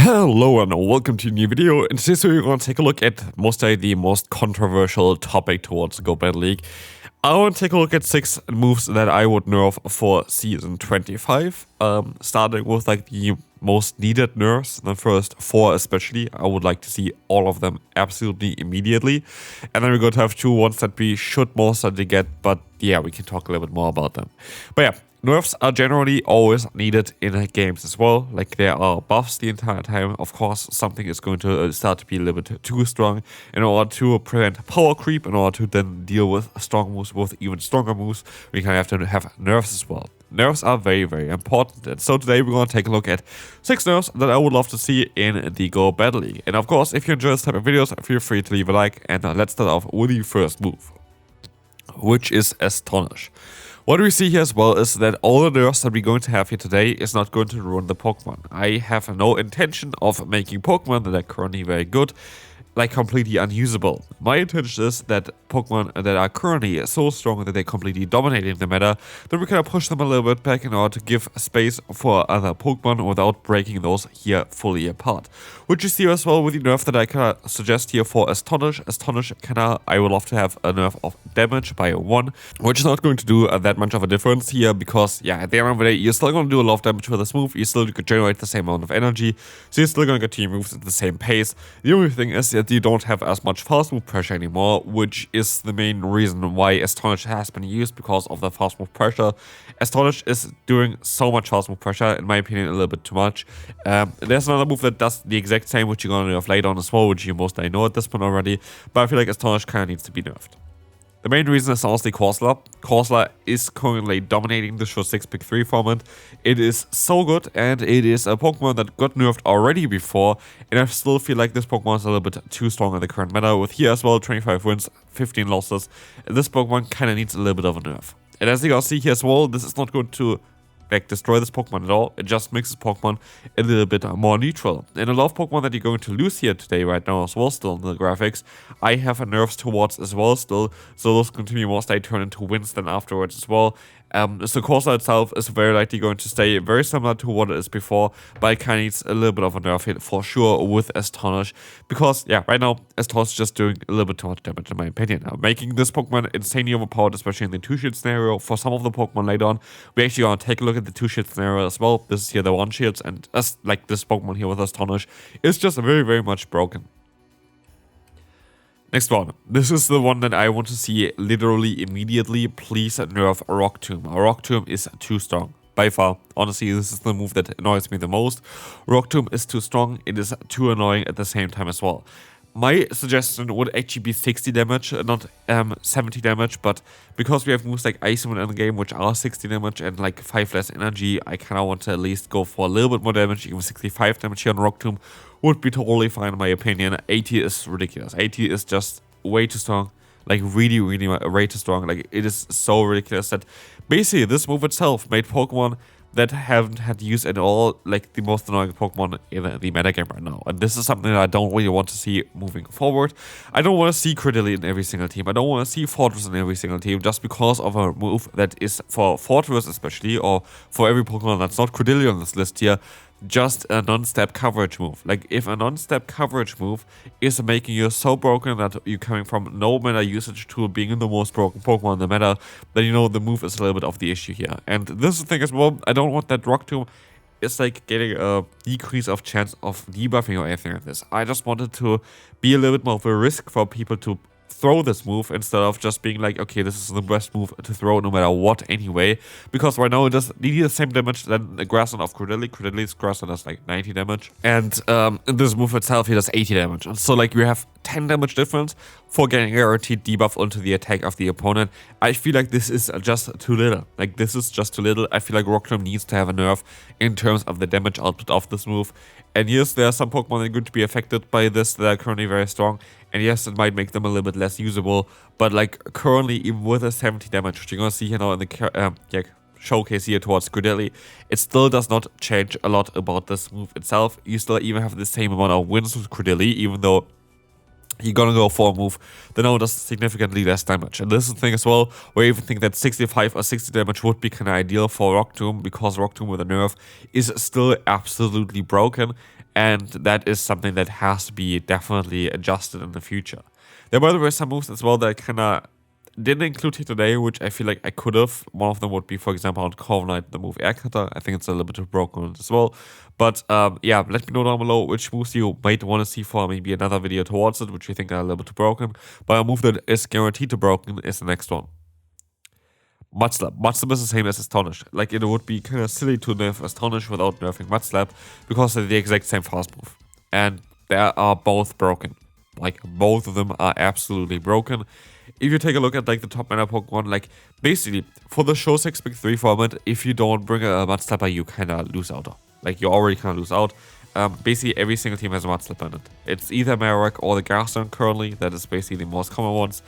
Hello and welcome to a new video. In today's video we're going to take a look at mostly the most controversial topic towards GO Battle League. I want to take a look at 6 moves that I would nerf for season 25. Starting with like the most needed nerfs, the first 4 especially. I would like to see all of them absolutely immediately. And then we're going to have 2 ones that we should most certainly get, but yeah, we can talk a little bit more about them. But yeah. Nerfs are generally always needed in games as well. Like there are buffs the entire time. Of course, something is going to start to be a little bit too strong in order to prevent power creep, in order to then deal with strong moves, with even stronger moves. We kind of have to have nerfs as well. Nerfs are very, very important. And so today we're going to take a look at 6 nerfs that I would love to see in the GO Battle League. And of course, if you enjoy this type of videos, feel free to leave a like. And let's start off with the first move, which is Astonish. What we see here as well is that all the nerfs that we're going to have here today is not going to ruin the Pokemon. I have no intention of making Pokemon that are currently very good like completely unusable. My intention is that Pokemon that are currently so strong that they're completely dominating the meta, that we can push them a little bit back in order to give space for other Pokemon without breaking those here fully apart. Which you see as well with the nerf that I can suggest here for Astonish. Astonish I would love to have a nerf of damage by 1, which is not going to do that much of a difference here because yeah, at the end of the day, you're still going to do a lot of damage with this move, you still could generate the same amount of energy, so you're still going to get your moves at the same pace. The only thing is that you don't have as much fast move pressure anymore, which is the main reason why Astonish has been used, because of the fast move pressure. Astonish is doing so much fast move pressure, in my opinion, a little bit too much. There's another move that does the exact same, which you're going to nerf later on as well, which you mostly know at this point already, but I feel like Astonish kind of needs to be nerfed. The main reason is honestly Corsola. Corsola is currently dominating the Show 6 Pick 3 format. It is so good, and it is a Pokemon that got nerfed already before, and I still feel like this Pokemon is a little bit too strong in the current meta. With here as well, 25 wins, 15 losses, and this Pokemon kind of needs a little bit of a nerf. And as you guys see here as well, this is not going to like destroy this Pokemon at all. It just makes this Pokemon a little bit more neutral. And a lot of Pokemon that you're going to lose here today right now as well still in the graphics, I have a nerfs towards as well still, so those going to be most likely turn into wins then afterwards as well. So Corsola itself is very likely going to stay very similar to what it is before, but it kind of needs a little bit of a nerf hit for sure with Astonish, because yeah, right now Astonish is just doing a little bit too much damage in my opinion. Making this Pokemon insanely overpowered, especially in the 2-shield scenario. For some of the Pokemon later on, we actually going to take a look at the 2-shield scenario as well. This is here the 1-shields, and like this Pokemon here with Astonish is just very, very much broken. Next one. This is the one that I want to see literally immediately. Please nerf Rock TOmb. Rock TOmb is too strong. By far. Honestly, this is the move that annoys me the most. Rock TOmb is too strong. It is too annoying at the same time as well. My suggestion would actually be 60 damage, not 70 damage, but because we have moves like Ice Moon in the game, which are 60 damage and like 5 less energy, I kind of want to at least go for a little bit more damage. Even 65 damage here on Rock TOmb would be totally fine in my opinion. 80 is ridiculous. 80 is just way too strong. Like really, really way too strong. Like it is so ridiculous that basically this move itself made Pokemon that haven't had use at all, like the most annoying Pokemon in the metagame right now. And this is something that I don't really want to see moving forward. I don't want to see Credilli in every single team. I don't want to see Fortress in every single team just because of a move that is for Fortress especially, or for every Pokemon that's not Credilli on this list here, just a non-step coverage move. Like if a non-step coverage move is making you so broken that you're coming from no meta usage to being the most broken Pokemon in the meta, then you know the move is a little bit of the issue here. And this is the thing as well, I don't want that Rock TOmb is like getting a decrease of chance of debuffing or anything like this. I just wanted to be a little bit more of a risk for people to throw this move instead of just being like, okay, this is the best move to throw no matter what anyway, because right now it does need the same damage than the Grassland of Credilli. Credilli's Grassland does like 90 damage, and this move itself he does 80 damage, and so like we have 10 damage difference for getting a guaranteed debuff onto the attack of the opponent. I feel like this is just too little. Like this is just too little. I feel like Rock TOmb needs to have a nerf in terms of the damage output of this move. And yes, there are some Pokemon that are going to be affected by this that are currently very strong. And yes, it might make them a little bit less usable. But like currently, even with a 70 damage, which you're going to see here now in the showcase here towards Credilli, it still does not change a lot about this move itself. You still even have the same amount of wins with Credilli, even though you're gonna go for a move that now does significantly less damage. And this is the thing as well, where I even think that 65 or 60 damage would be kind of ideal for Rock TOmb, because Rock TOmb with a nerf is still absolutely broken. and that is something that has to be definitely adjusted in the future. There were, by the way, some moves as well that I kind of didn't include here today, which I feel like I could have. One of them would be, for example, on Corviknight, Knight, the move Air Cutter. I think it's a little bit too broken as well. But yeah, let me know down below which moves you might want to see for maybe another video towards it, which you think are a little bit too broken. But a move that is guaranteed to broken is the next one. Mud-Slap. Mud-Slap is the same as Astonish. Like, it would be kind of silly to nerf Astonish without nerfing Mud-Slap, because they're the exact same fast move. And they are both broken. Like, both of them are absolutely broken. If you take a look at like the top meta Pokemon, like basically for the show 6 pick 3 format, if you don't bring a Mud-Slapper, you kind of lose out. Like, you already kind of lose out. Basically every single team has a Mud-Slapper in it. It's either Marowak or the Garchomp currently. That is basically the most common ones,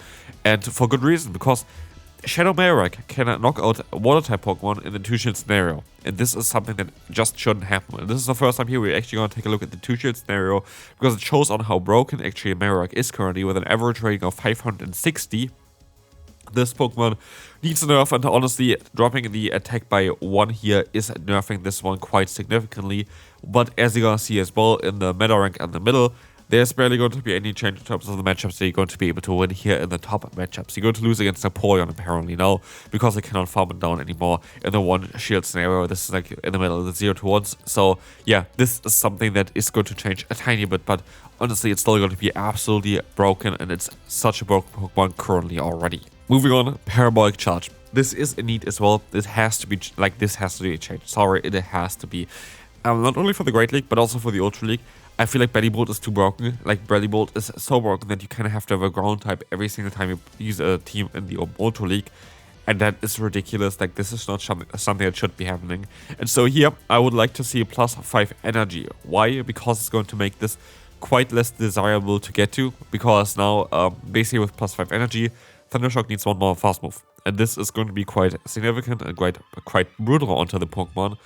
and for good reason, because Shadow Marowak can knock out Water-type Pokemon in the 2-shield scenario, and this is something that just shouldn't happen. And this is the first time here we're actually going to take a look at the 2-shield scenario, because it shows on how broken actually Marowak is currently with an average rating of 560. This Pokemon needs a nerf, and honestly, dropping the attack by 1 here is nerfing this one quite significantly. But as you're going to see as well in the meta rank in the middle, there's barely going to be any change in terms of the matchups that you're going to be able to win here in the top matchups. You're going to lose against Napoleon apparently now, because they cannot farm it down anymore in the 1-shield scenario. This is like in the middle of the 0-1s. So yeah, this is something that is going to change a tiny bit, but honestly, it's still going to be absolutely broken, and it's such a broken Pokemon currently already. Moving on, Parabolic Charge. This is a need as well. This has to be changed. Sorry, it has to be. Not only for the Great League, but also for the Ultra League. I feel like Bellybolt is too broken. Like, Bellybolt is so broken that you kind of have to have a ground type every single time you use a team in the Ultra League. And that is ridiculous. Like, this is not something that should be happening. And so here, I would like to see a +5 energy. Why? Because it's going to make this quite less desirable to get to. Because now, basically with +5 energy, Thundershock needs one more fast move. And this is going to be quite significant and quite brutal onto the Pokemon.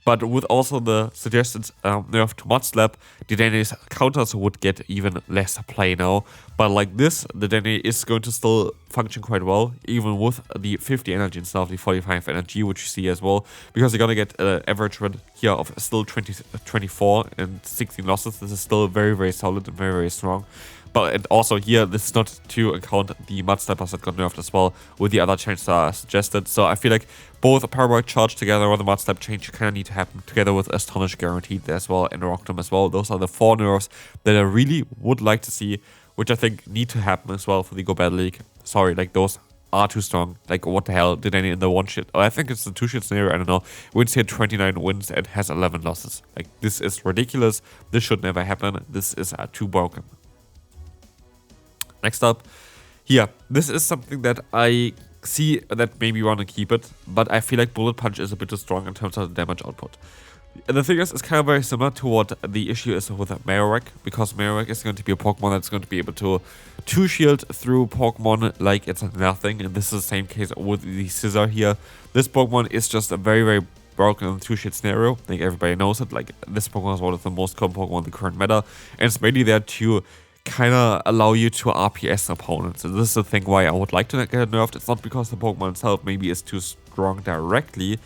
But with also the suggested nerf to Mud-Slap, the Dedene's counters would get even less play now. But like this, the Dedenne is going to still function quite well, even with the 50 energy instead of the 45 energy, which you see as well. Because you're going to get an average run here of still 24 and 16 losses. This is still very, very solid and very, very strong. But and also here, this is not to account the Mud-Slappers that got nerfed as well, with the other changes that are suggested. So I feel like both a Parabolic Charge together or the Mud-Slap change kind of need to happen together with Astonish guaranteed as well, and Rock TOmb as well. Those are the 4 nerfs that I really would like to see, which I think need to happen as well for the GO Battle League. Sorry, like those are too strong. Like, what the hell did any in the 1-shield? Oh, I think it's the 2-shield scenario, I don't know. Wins here 29 wins and has 11 losses. Like, this is ridiculous. This should never happen. This is too broken. Next up, here, this is something that I see that maybe want to keep it, but I feel like Bullet Punch is a bit too strong in terms of the damage output. And the thing is, it's kind of very similar to what the issue is with Marowak, because Marowak is going to be a Pokemon that's going to be able to 2-shield through Pokemon like it's nothing, and this is the same case with the Scissor here. This Pokemon is just a very, very broken in the 2-shield scenario. I think everybody knows it. Like, this Pokemon is one of the most common Pokemon in the current meta, and it's mainly there to kind of allow you to RPS opponents. And this is the thing why I would like to get it nerfed. It's not because the Pokemon itself maybe is too strong directly,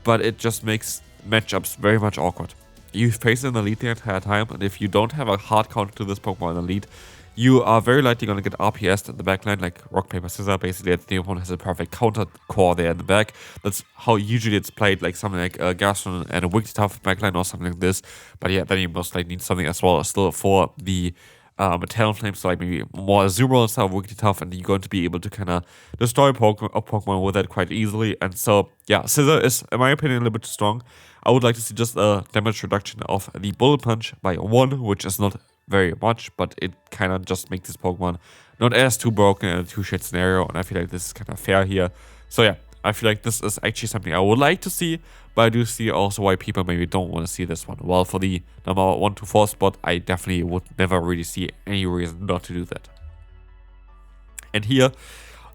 but it just makes matchups very much awkward. You face an elite the entire time, and if you don't have a hard counter to this Pokemon elite, you are very likely going to get RPS'd in the backline, like rock, paper, scissors. Basically, the opponent has a perfect counter core there in the back. That's how usually it's played, like something like a Garchomp and a Wigglytuff backline or something like this. But yeah, then you most likely need something as well still for the Talonflame, so like maybe more Azumarill instead of Wigglytuff, and you're going to be able to kind of destroy a Pokemon with that quite easily. And so, yeah, Scissor is, in my opinion, a little bit too strong. I would like to see just a damage reduction of the Bullet Punch by 1, which is not very much, but it kind of just makes this Pokemon not as too broken in a 2-shade scenario, and I feel like this is kind of fair here. So yeah, I feel like this is actually something I would like to see, but I do see also why people maybe don't want to see this one. Well, for the number 1 to 4 spot, I definitely would never really see any reason not to do that. And here,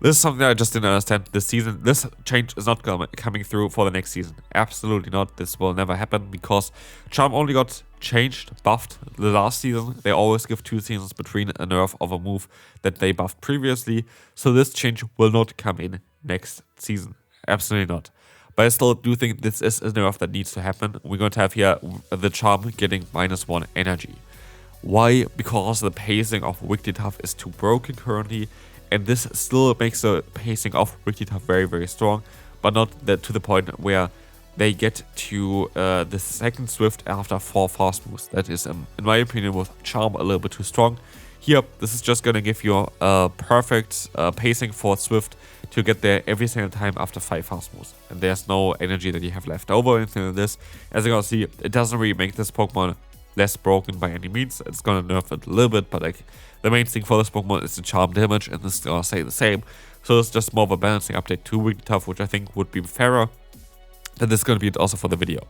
this is something that I just didn't understand this season. This change is not coming through for the next season. Absolutely not. This will never happen, because Charm only got changed, buffed the last season. They always give 2 seasons between a nerf of a move that they buffed previously. So this change will not come in next season. Absolutely not. But I still do think this is a nerf that needs to happen. We're going to have here the Charm getting -1 energy. Why? Because the pacing of Wigglytuff is too broken currently, and this still makes the pacing of Wigglytuff very, very strong, but not to the point where they get to the second Swift after 4 fast moves. That is, in my opinion, with Charm a little bit too strong. Here, this is just going to give you a perfect pacing for Swift to get there every single time after 5 fast moves. And there's no energy that you have left over or anything like this. As you can see, it doesn't really make this Pokemon less broken by any means. It's going to nerf it a little bit, but like the main thing for this Pokemon is the Charm damage, and this is going to stay the same. So it's just more of a balancing update to Wigglytuff, which I think would be fairer. And this is going to be it also for the video.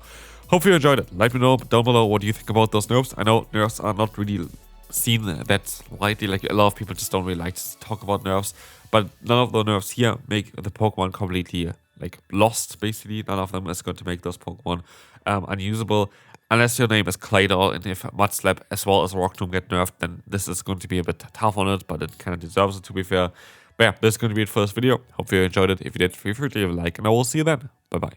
Hope you enjoyed it. Let me know down below what you think about those nerfs. I know nerfs are not really seen that lightly, like a lot of people just don't really like to talk about nerfs, but none of the nerfs here make the Pokemon completely like lost. Basically, none of them is going to make those Pokemon unusable unless your name is Claydol, and if Mud-Slap as well as Rock TOmb get nerfed, then this is going to be a bit tough on it, but it kind of deserves it, to be fair. But yeah, this is going to be it for this video. Hope you enjoyed it. If you did, feel free to leave a like, and I will see you then. Bye bye.